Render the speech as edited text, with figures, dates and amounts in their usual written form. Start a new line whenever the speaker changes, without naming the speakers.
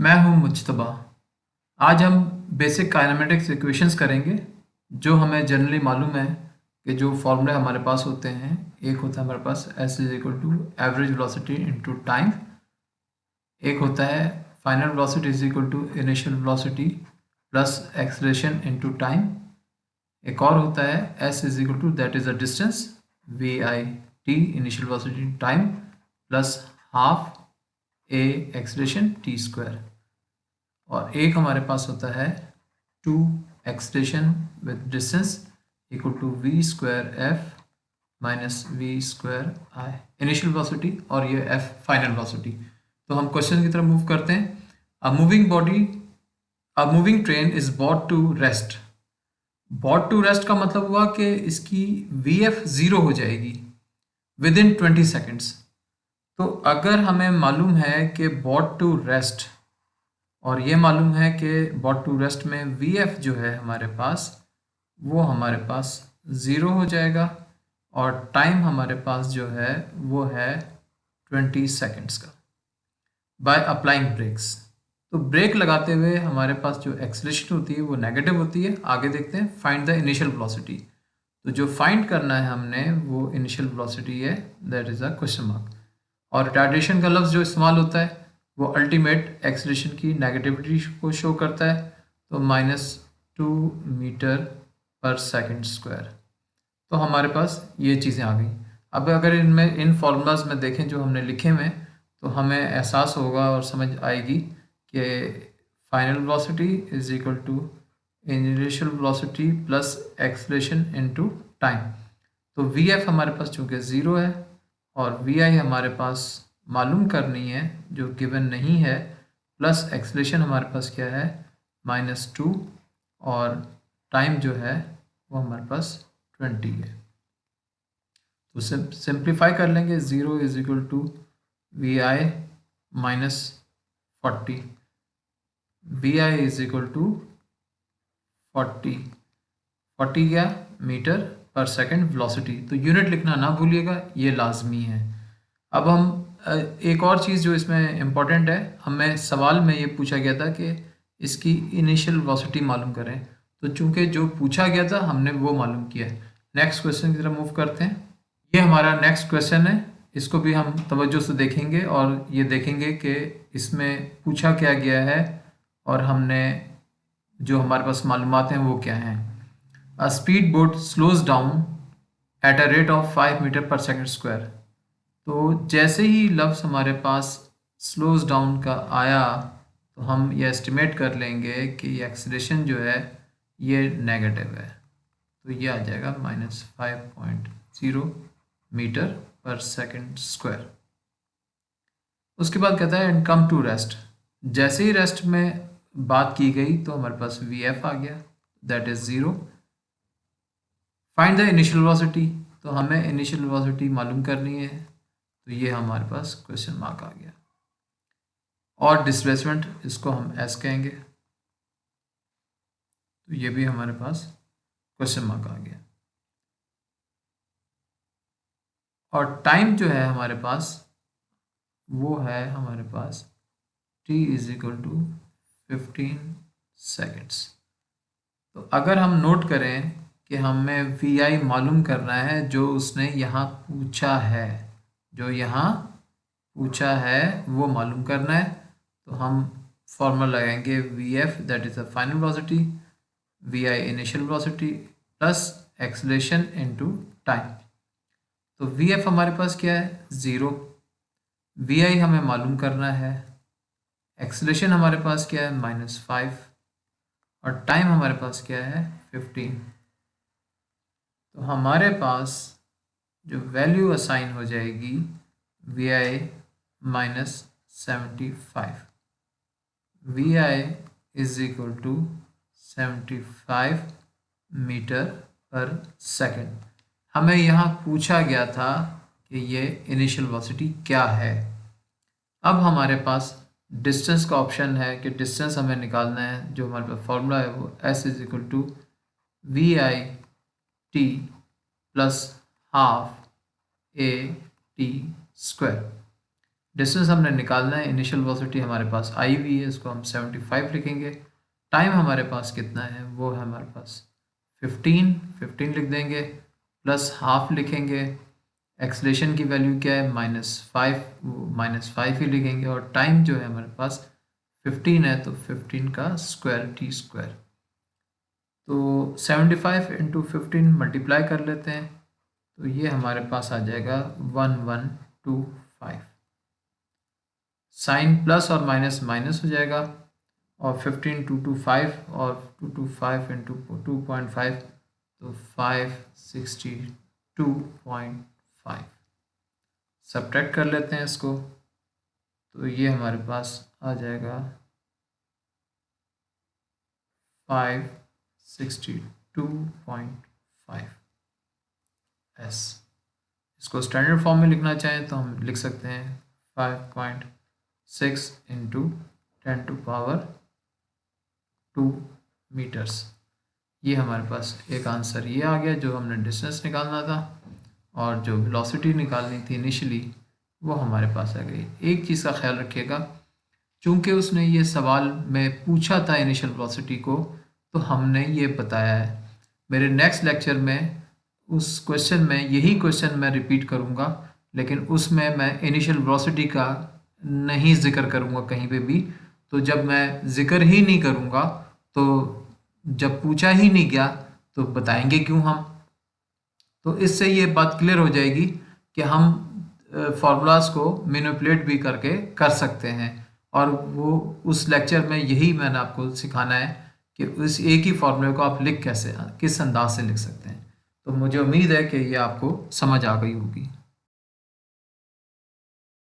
मैं हूं मुज्तबा। आज हम बेसिक काइनेमेटिक्स इक्वेशंस करेंगे। जो हमें जनरली मालूम है कि जो फॉर्मूले हमारे पास होते हैं, एक होता है हमारे पास S is equal to average velocity into time, एक होता है final velocity is equal to initial velocity plus acceleration into time, एक और होता है S is equal to that is a distance V I T initial velocity time plus half a acceleration T square, और एक हमारे पास होता है two extension with distance equal to V square F minus V square I initial velocity, और ये F final velocity. तो हम क्वेश्चन की तरफ मूव करते हैं। A moving train is brought to rest. Brought to rest का मतलब हुआ कि इसकी वी एफ ज़ीरो हो जाएगी विद इन 20 सेकेंड्स। तो अगर हमें मालूम है कि बॉट टू रेस्ट, और ये मालूम है कि बॉट टू रेस्ट में वी एफ जो है हमारे पास, वो हमारे पास ज़ीरो हो जाएगा, और टाइम हमारे पास जो है वो है 20 सेकेंड्स का बाय अप्लाइंग ब्रेक्स। तो ब्रेक लगाते हुए हमारे पास जो एक्सलेशन होती है वो नेगेटिव होती है। आगे देखते हैं, फाइंड द इनिशियल वेलोसिटी। तो जो फाइंड करना है हमने वो इनिशियल वेलोसिटी है, that is a question mark. और रिटार्डेशन का लफ्ज़ जो इस्तेमाल होता है वो अल्टीमेट एक्सलेशन की नेगेटिविटी को शो करता है। तो -2 मीटर/सेकंड स्क्वायर। तो हमारे पास ये चीज़ें आ गई। अब अगर इनमें इन फॉर्मूलाज में देखें जो हमने लिखे हुए हैं, तो हमें एहसास होगा और समझ आएगी कि final velocity is equal to initial velocity plus acceleration into time. तो वी एफ हमारे पास चूँकि ज़ीरो है, और वी आई हमारे पास मालूम करनी है जो गिवन नहीं है, प्लस एक्सलेशन हमारे पास क्या है -2, और टाइम जो है वो हमारे पास 20 है। तो सिंप्लीफाई कर लेंगे। 0 is equal to V I -40, V I is equal to 40 क्या, मीटर/सेकंड वेलोसिटी। तो यूनिट लिखना ना भूलिएगा, ये लाजमी है। अब हम एक और चीज़ जो इसमें इम्पॉर्टेंट है, हमें सवाल में ये पूछा गया था कि इसकी इनिशियल वेलोसिटी मालूम करें। तो चूंकि जो पूछा गया था हमने वो मालूम किया है। नेक्स्ट क्वेश्चन की तरफ मूव करते हैं। ये हमारा नेक्स्ट क्वेश्चन है, इसको भी हम तवज्जो से देखेंगे और ये देखेंगे कि इसमें पूछा क्या गया है, और हमने जो हमारे पास मालूमात हैं वो क्या हैं। A speed boat slows down at a rate of 5 metre per second square. तो जैसे ही लफ्ज़ हमारे पास स्लोज डाउन का आया, तो हम ये एस्टिमेट कर लेंगे कि ये एक्सीलरेशन जो है ये नेगेटिव है। तो ये आ जाएगा -5.0 मीटर/सेकंड स्क्वायर। उसके बाद कहता है एंड कम टू रेस्ट। जैसे ही रेस्ट में बात की गई तो हमारे पास वी एफ आ गया, that is zero. Find the initial velocity. तो हमें इनिशियल वेलोसिटी मालूम करनी है, तो ये हमारे पास क्वेश्चन मार्क आ गया। और डिस्प्लेसमेंट, इसको हम एस कहेंगे, तो ये भी हमारे पास क्वेश्चन मार्क आ गया। और टाइम जो है हमारे पास वो है हमारे पास t is equal to 15 seconds. तो अगर हम नोट करें कि हमें वी आई मालूम करना है जो उसने यहाँ पूछा है, जो यहाँ पूछा है वो मालूम करना है, तो हम फॉर्मूला लगाएंगे V F that is the final velocity, V I initial velocity plus acceleration into time. तो वी एफ हमारे पास क्या है, ज़ीरो। वी आई हमें मालूम करना है, एक्सलेशन हमारे पास क्या है -5, और टाइम हमारे पास क्या है 15। तो हमारे पास जो वैल्यू असाइन हो जाएगी V I -75, V I is equal to 75 metre per second. हमें यहाँ पूछा गया था कि ये इनिशियल वेलोसिटी क्या है। अब हमारे पास डिस्टेंस का ऑप्शन है कि डिस्टेंस हमें निकालना है। जो हमारे पास फॉर्मूला है वो S is equal to V I T plus half A T square. Distance हमने निकालना है, इनिशियल वेलोसिटी हमारे पास आई वी है, इसको हम 75 लिखेंगे। टाइम हमारे पास कितना है, वो है हमारे पास 15 लिख देंगे, प्लस हाफ लिखेंगे। एक्सलेशन की वैल्यू क्या है, -5 ही लिखेंगे, और टाइम जो है हमारे पास 15 है, तो 15 का स्क्वायर टी स्क्वायर। तो 75 इंटू 15 मल्टीप्लाई कर लेते हैं, तो ये हमारे पास आ जाएगा 1125। साइन प्लस और माइनस माइनस हो जाएगा, और 15 225 और 225 इंटू 2.5, तो 562.5। सब्ट्रैक्ट कर लेते हैं इसको, तो ये हमारे पास आ जाएगा 562.5 एस। इसको स्टैंडर्ड फॉर्म में लिखना चाहें तो हम लिख सकते हैं 5.6 इंटू 10⁻² मीटर्स। ये हमारे पास एक आंसर ये आ गया, जो हमने डिस्टेंस निकालना था, और जो वेलोसिटी निकालनी थी इनिशियली वो हमारे पास आ गई। एक चीज़ का ख्याल रखिएगा, चूंकि उसने ये सवाल में पूछा था इनिशियल वेलोसिटी को, तो हमने ये बताया है। मेरे नेक्स्ट लेक्चर में उस क्वेश्चन में यही क्वेश्चन मैं रिपीट करूँगा, लेकिन उसमें मैं इनिशियल वेलोसिटी का नहीं जिक्र करूँगा कहीं पे भी। तो जब मैं जिक्र ही नहीं करूँगा, तो जब पूछा ही नहीं गया तो बताएंगे क्यों हम। तो इससे ये बात क्लियर हो जाएगी कि हम फार्मूलाज को मैनिपुलेट भी करके कर सकते हैं, और वो उस लेक्चर में यही मैंने आपको सिखाना है कि उस एक ही फार्मूले को आप लिख कैसे, किस अंदाज से लिख सकते हैं। तो मुझे उम्मीद है कि ये आपको समझ आ गई होगी।